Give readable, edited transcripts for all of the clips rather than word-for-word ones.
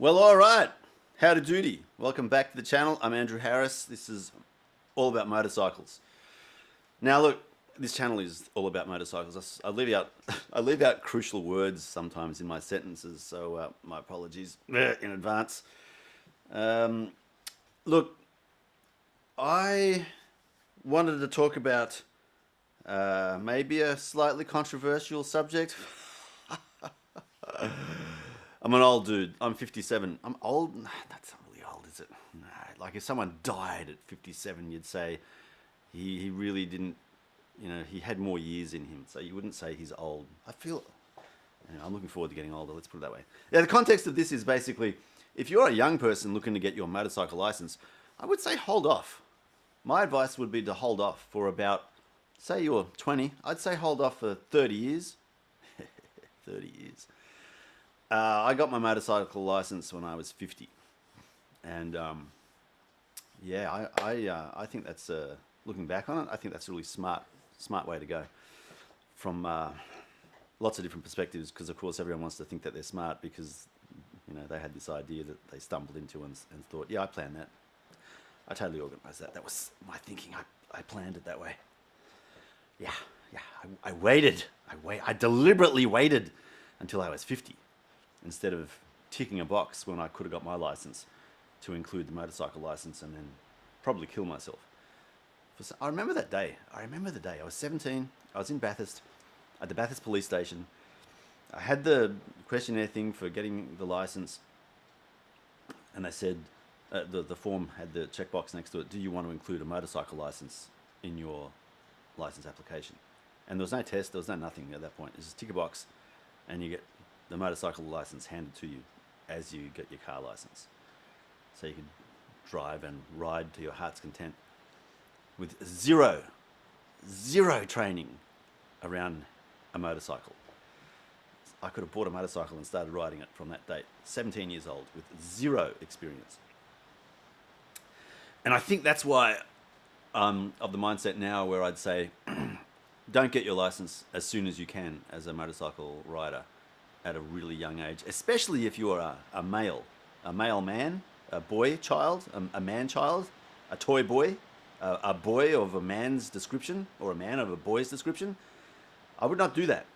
Well, all right. Howdy doody. Welcome back to the channel. I'm Andrew Harris. This is all about motorcycles. Now, look, this channel is all about motorcycles. I leave out, I leave out crucial words sometimes in my sentences, so my apologies in advance. Look, I wanted to talk about maybe a slightly controversial subject. I'm an old dude. I'm 57. I'm old. Nah, that's not really old, is it? Nah, like if someone died at 57, you'd say he really didn't, he had more years in him. So you wouldn't say he's old. I feel, I'm looking forward to getting older. Let's put it that way. Yeah, the context of this is basically, if you're a young person looking to get your motorcycle license, I would say hold off. My advice would be to hold off for about, say you're 20, I'd say hold off for 30 years. 30 years. I got my motorcycle license when I was 50, and I think that's looking back on it. I think that's a really smart way to go from lots of different perspectives. Because of course everyone wants to think that they're smart because they had this idea that they stumbled into and thought, yeah, I planned that. I totally organised that. That was my thinking. I planned it that way. Yeah. I waited. I deliberately waited until I was 50. Instead of ticking a box when I could have got my license to include the motorcycle license and then probably kill myself. I remember that day. I was 17. I was in Bathurst at the Bathurst police station. I had the questionnaire thing for getting the license, and they said the form had the checkbox next to it. Do you want to include a motorcycle license in your license application? And there was no test. There was no nothing at that point. It's just tick a box, and you get the motorcycle license handed to you as you get your car license. So you can drive and ride to your heart's content with zero training around a motorcycle. I could have bought a motorcycle and started riding it from that date. 17 years old with zero experience. And I think that's why I'm of the mindset now where I'd say don't get your license as soon as you can as a motorcycle rider at a really young age, especially if you're a male man, a boy child, a man child, a toy boy, a boy of a man's description or a man of a boy's description. I would not do that.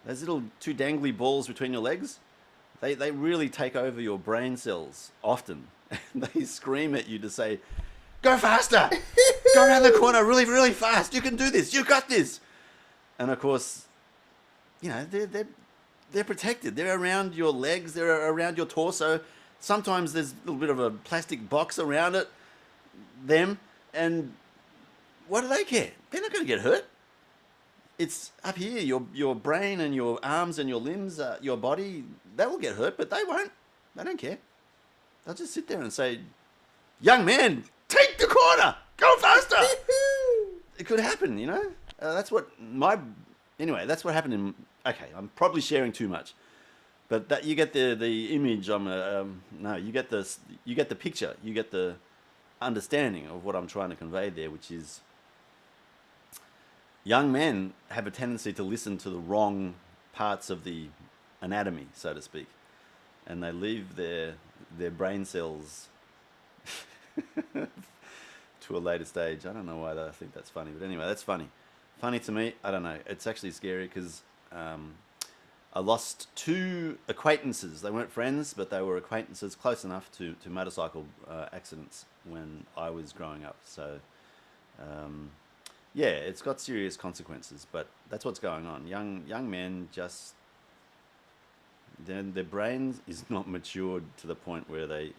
Those little two dangly balls between your legs, they really take over your brain cells often. They scream at you to say, go faster, go around the corner really, really fast. You can do this. You got this. And of course, they're protected. They're around your legs. They're around your torso. Sometimes there's a little bit of a plastic box around them. And what do they care? They're not going to get hurt. It's up here, your brain and your arms and your limbs, your body, they will get hurt, but they won't. They don't care. They'll just sit there and say, young man, take the corner. Go faster. It could happen, that's what happened in... Okay, I'm probably sharing too much, but that you get the image. You get the picture. You get the understanding of what I'm trying to convey there, which is young men have a tendency to listen to the wrong parts of the anatomy, so to speak, and they leave their brain cells to a later stage. I don't know why I think that's funny, but anyway, that's funny. Funny to me. I don't know. It's actually scary because I lost two acquaintances. They weren't friends, but they were acquaintances close enough to motorcycle accidents when I was growing up. So, it's got serious consequences, but that's what's going on. Young men just... Their brain is not matured to the point where they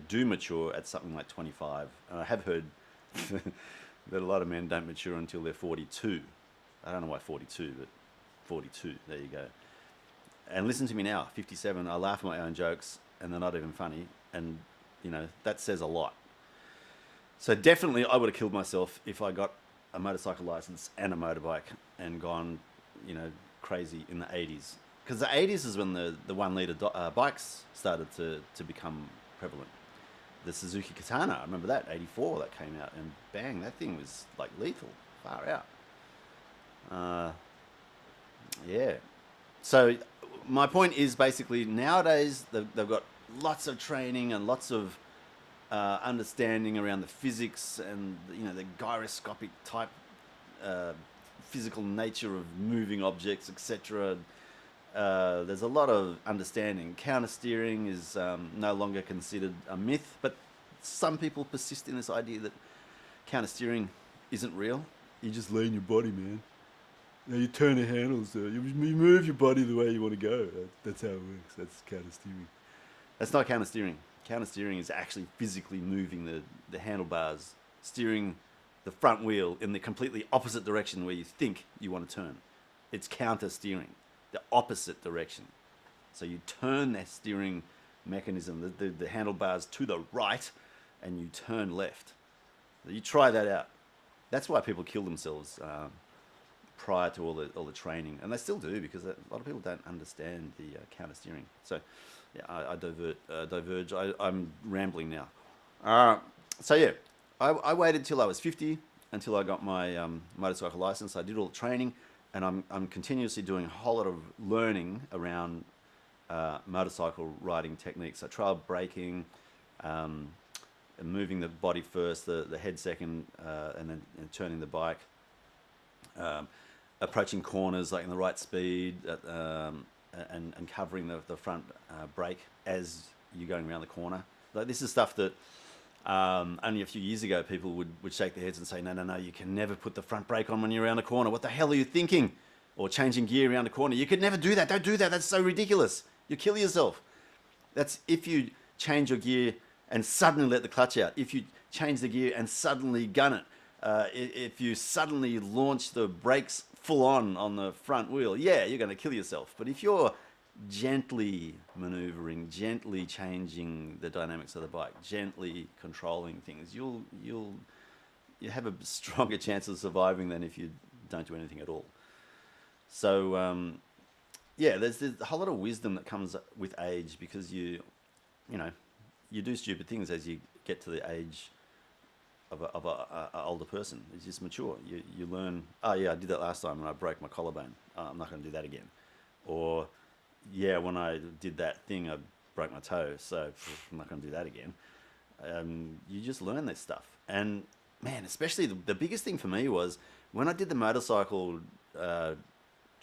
do mature at something like 25. And I have heard that a lot of men don't mature until they're 42. I don't know why 42, but 42, there you go. And listen to me now, 57, I laugh at my own jokes and they're not even funny, and that says a lot. So definitely I would have killed myself if I got a motorcycle license and a motorbike and gone crazy in the 80s, because the 80s is when the 1 litre bikes started to become prevalent. The Suzuki Katana, I remember that, 84, that came out, and bang, that thing was like lethal, far out. So my point is basically nowadays they've got lots of training and lots of understanding around the physics and the gyroscopic type uh, physical nature of moving objects, etc. There's a lot of understanding. Counter steering is no longer considered a myth, but some people persist in this idea that counter steering isn't real. You just lean your body, man. You turn the handles. You move your body the way you want to go. That's how it works. That's counter steering. That's not counter steering. Counter steering is actually physically moving the handlebars, steering the front wheel in the completely opposite direction where you think you want to turn. It's counter steering, the opposite direction. So you turn that steering mechanism, the handlebars to the right, and you turn left. You try that out. That's why people kill themselves prior to all the training, and they still do because a lot of people don't understand the counter steering. So, yeah, I diverge. I'm rambling now. So yeah, I waited till I was 50 until I got my motorcycle license. I did all the training, and I'm continuously doing a whole lot of learning around motorcycle riding techniques. So trial braking, moving the body first, the head second, and then turning the bike. Approaching corners like in the right speed, and covering the front brake as you're going around the corner. Like this is stuff that only a few years ago people would shake their heads and say, no, you can never put the front brake on when you're around a corner. What the hell are you thinking? Or changing gear around a corner. You could never do that. Don't do that. That's so ridiculous. You kill yourself. That's if you change your gear and suddenly let the clutch out. If you change the gear and suddenly gun it. If you suddenly launch the brakes full on the front wheel, yeah, you're going to kill yourself. But if you're gently maneuvering, gently changing the dynamics of the bike, gently controlling things, you have a stronger chance of surviving than if you don't do anything at all. So yeah, there's a whole lot of wisdom that comes with age because you do stupid things as you get to the age of a older person. It's just mature. You learn. Oh yeah, I did that last time and I broke my collarbone. I'm not going to do that again. Or yeah, when I did that thing, I broke my toe. So I'm not going to do that again. You just learn this stuff. And man, especially the biggest thing for me was when I did the motorcycle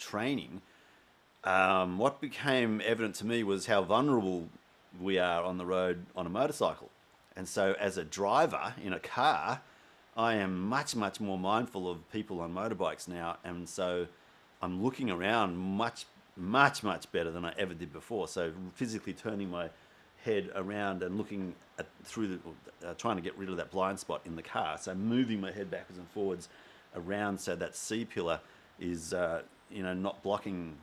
training. What became evident to me was how vulnerable we are on the road on a motorcycle. And so as a driver in a car, I am much, much more mindful of people on motorbikes now. And so I'm looking around much, much, much better than I ever did before. So physically turning my head around and looking through trying to get rid of that blind spot in the car. So moving my head backwards and forwards around so that C-pillar is not blocking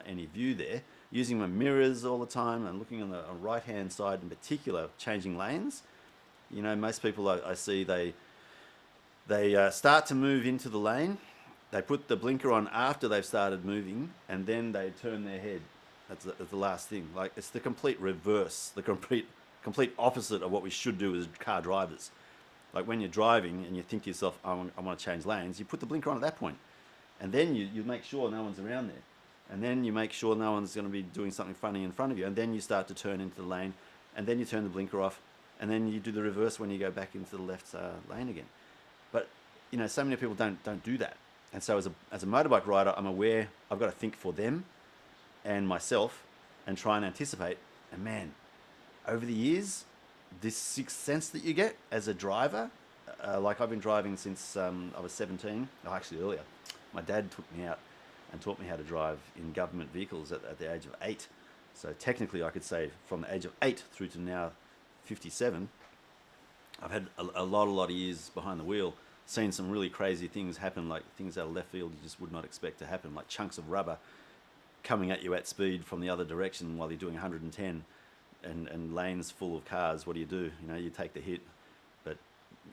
any view there. Using my mirrors all the time and looking on the right-hand side in particular, changing lanes. Most people I see, they start to move into the lane. They put the blinker on after they've started moving, and then they turn their head. That's the last thing. Like it's the complete reverse, the complete opposite of what we should do as car drivers. Like when you're driving and you think to yourself, I want to change lanes, you put the blinker on at that point. And then you make sure no one's around there. And then you make sure no one's going to be doing something funny in front of you. And then you start to turn into the lane. And then you turn the blinker off. And then you do the reverse when you go back into the left lane again. But, so many people don't do that. And so as a motorbike rider, I'm aware I've got to think for them and myself and try and anticipate. And man, over the years, this sixth sense that you get as a driver, like I've been driving since I was 17. Oh, actually earlier. My dad took me out and taught me how to drive in government vehicles at the age of 8. So technically I could say from the age of 8 through to now 57, I've had a lot of years behind the wheel, seen some really crazy things happen, like things out of left field you just would not expect to happen, like chunks of rubber coming at you at speed from the other direction while you're doing 110 and lanes full of cars. What do? You take the hit, but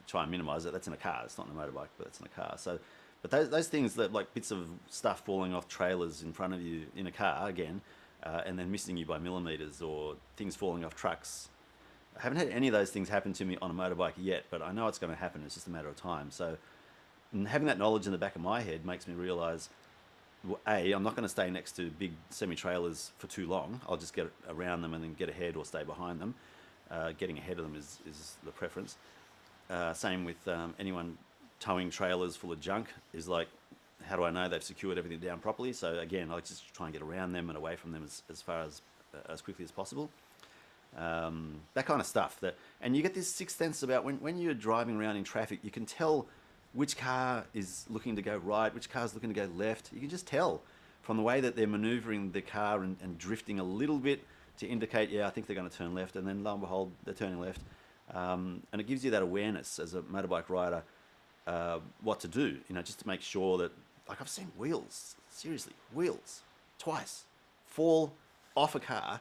try and minimize it. That's in a car. It's not in a motorbike, but it's in a car. So, but those things that like bits of stuff falling off trailers in front of you in a car again, and then missing you by millimeters, or things falling off trucks. I haven't had any of those things happen to me on a motorbike yet, but I know it's going to happen. It's just a matter of time. So having that knowledge in the back of my head makes me realize I'm not going to stay next to big semi-trailers for too long. I'll just get around them and then get ahead or stay behind them. Getting ahead of them is the preference. Same with anyone towing trailers full of junk is like, how do I know they've secured everything down properly? So again, I just try and get around them and away from them as far as quickly as possible. That kind of stuff. And you get this sixth sense about when you're driving around in traffic, you can tell which car is looking to go right, which car is looking to go left. You can just tell from the way that they're maneuvering the car and drifting a little bit to indicate, yeah, I think they're going to turn left, and then lo and behold, they're turning left. And it gives you that awareness as a motorbike rider, what to do, just to make sure that, like, I've seen wheels, seriously, wheels, twice, fall off a car,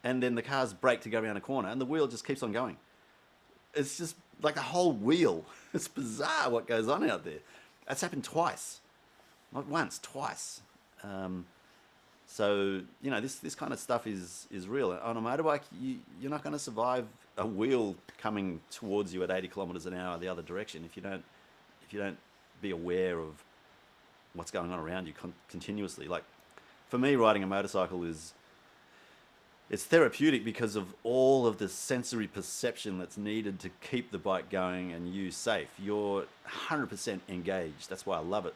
and then the cars brake to go around a corner, and the wheel just keeps on going. It's just like a whole wheel. It's bizarre what goes on out there. That's happened twice. Not once, twice. So, this kind of stuff is real. On a motorbike, you're not going to survive a wheel coming towards you at 80 kilometers an hour the other direction if you don't be aware of what's going on around you continuously. Like, for me, riding a motorcycle it's therapeutic because of all of the sensory perception that's needed to keep the bike going and you safe. You're 100% engaged. That's why I love it.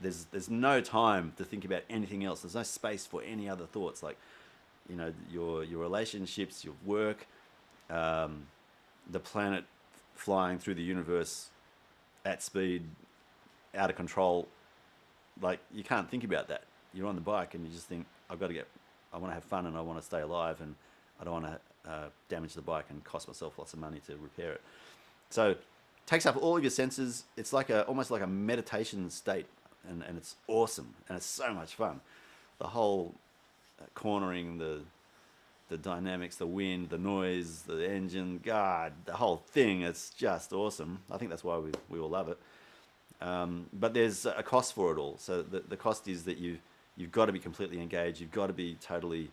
There's no time to think about anything else. There's no space for any other thoughts, like, your relationships, your work, the planet flying through the universe at speed, out of control. Like, you can't think about that. You're on the bike and you just think, I want to have fun and I want to stay alive, and I don't want to damage the bike and cost myself lots of money to repair it. So it takes up all of your senses. It's like almost like a meditation state, and it's awesome, and it's so much fun. The whole cornering, the dynamics, the wind, the noise, the engine, God, the whole thing, it's just awesome. I think that's why we all love it. But there's a cost for it all. So the cost is that you've got to be completely engaged. You've got to be totally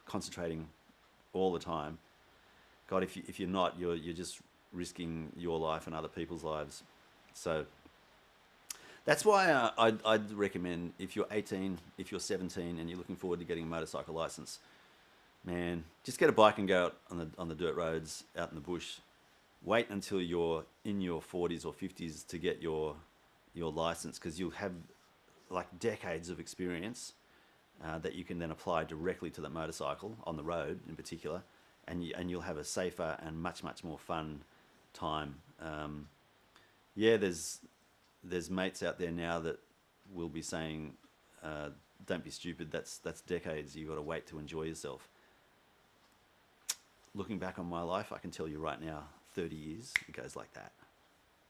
concentrating all the time. God, if you're not, you're just risking your life and other people's lives. So that's why I'd recommend, if you're 18, if you're 17, and you're looking forward to getting a motorcycle license, man, just get a bike and go out on the dirt roads, out in the bush. Wait until you're in your 40s or 50s to get your license, because you'll have like decades of experience that you can then apply directly to that motorcycle on the road in particular, and you'll have a safer and much more fun time. There's mates out there now that will be saying, don't be stupid, that's decades, you've got to wait to enjoy yourself. Looking back on my life, I can tell you right now, 30 years, it goes like that.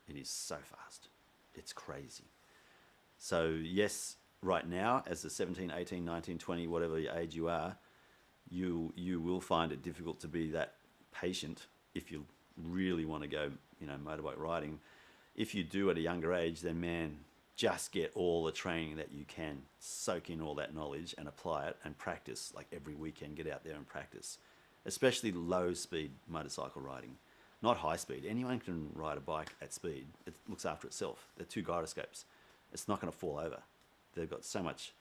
It is so fast. It's crazy. So yes, right now, as a 17, 18, 19, 20, whatever age you are, you will find it difficult to be that patient if you really want to go, motorbike riding. If you do at a younger age, then man, just get all the training that you can, soak in all that knowledge and apply it and practice. Like every weekend, get out there and practice, especially low speed motorcycle riding, not high speed. Anyone can ride a bike at speed. It looks after itself. They're two gyroscopes. It's not going to fall over. They've got so much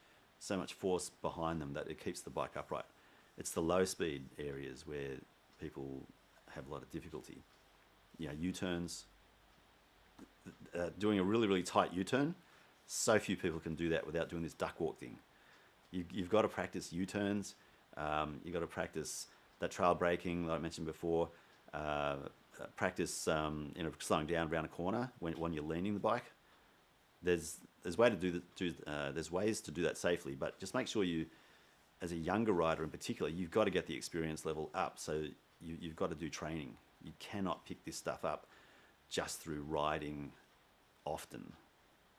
force behind them that it keeps the bike upright. It's the low speed areas where people have a lot of difficulty. U-turns, doing a really, really tight U-turn. So few people can do that without doing this duck walk thing. You've got to practice U-turns. You've got to practice that trail braking, like I mentioned before. Practice slowing down around a corner when you're leaning the bike. There's ways to do that safely, but just make sure you, as a younger rider in particular, you've got to get the experience level up. So you've got to do training. You cannot pick this stuff up just through riding often,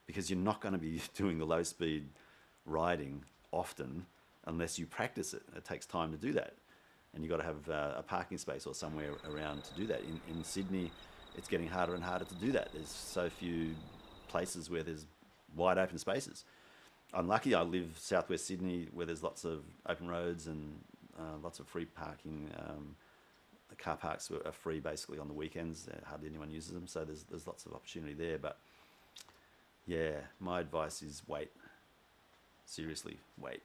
because you're not going to be doing the low speed riding often unless you practice it. It takes time to do that, and you've got to have a parking space or somewhere around to do that. In Sydney, it's getting harder and harder to do that. There's so few places where there's wide open spaces. I'm lucky I live southwest Sydney, where there's lots of open roads and lots of free parking. The car parks are free basically on the weekends. Hardly anyone uses them, so there's lots of opportunity there. But yeah, my advice is wait. seriously wait.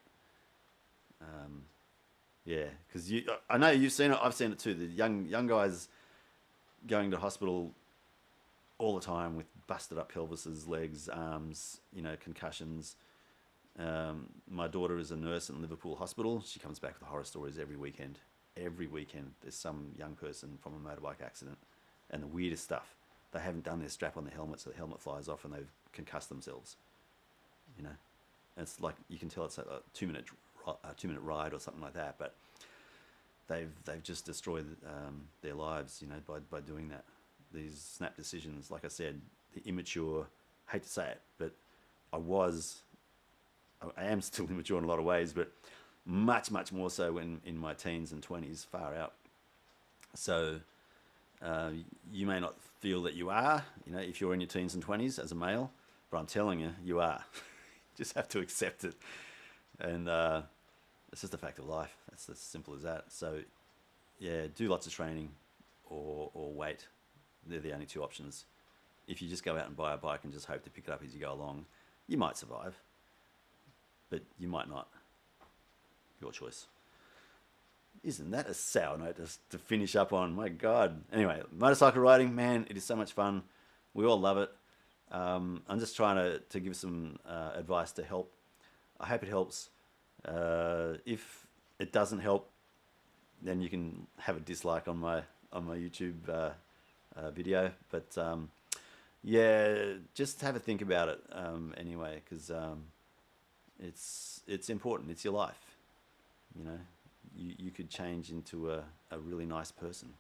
Yeah, because I know you've seen it. I've seen it too. The young guys going to hospital all the time with busted up pelvises, legs, arms, concussions. My daughter is a nurse in Liverpool Hospital. She comes back with horror stories every weekend. Every weekend, there's some young person from a motorbike accident, and the weirdest stuff. They haven't done their strap on the helmet, so the helmet flies off, and they've concussed themselves. You know, and it's like you can tell it's a 2 minute ride or something like that, but they've just destroyed their lives, by doing that. These snap decisions, like I said, the immature. I hate to say it, but I am still immature in a lot of ways, but much more so in my teens and 20s, far out. So you may not feel that you are, if you're in your teens and 20s as a male, but I'm telling you, you are. Just have to accept it, and it's just a fact of life. That's as simple as that. So yeah, do lots of training, or wait. They're the only two options. If you just go out and buy a bike and just hope to pick it up as you go along, you might survive, but you might not. Your choice. Isn't that a sour note to finish up on? My God. Anyway, motorcycle riding, man, it is so much fun. We all love it. I'm just trying to give some advice to help. I hope it helps. If it doesn't help, then you can have a dislike on my YouTube video. But yeah, just have a think about it anyway, because it's important. It's your life. You could change into a really nice person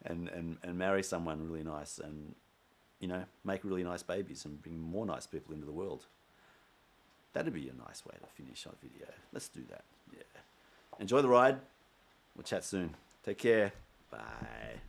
and marry someone really nice, and make really nice babies and bring more nice people into the world. That'd be a nice way to finish our video. Let's do that. Yeah. Enjoy the ride. We'll chat soon. Take care. Bye.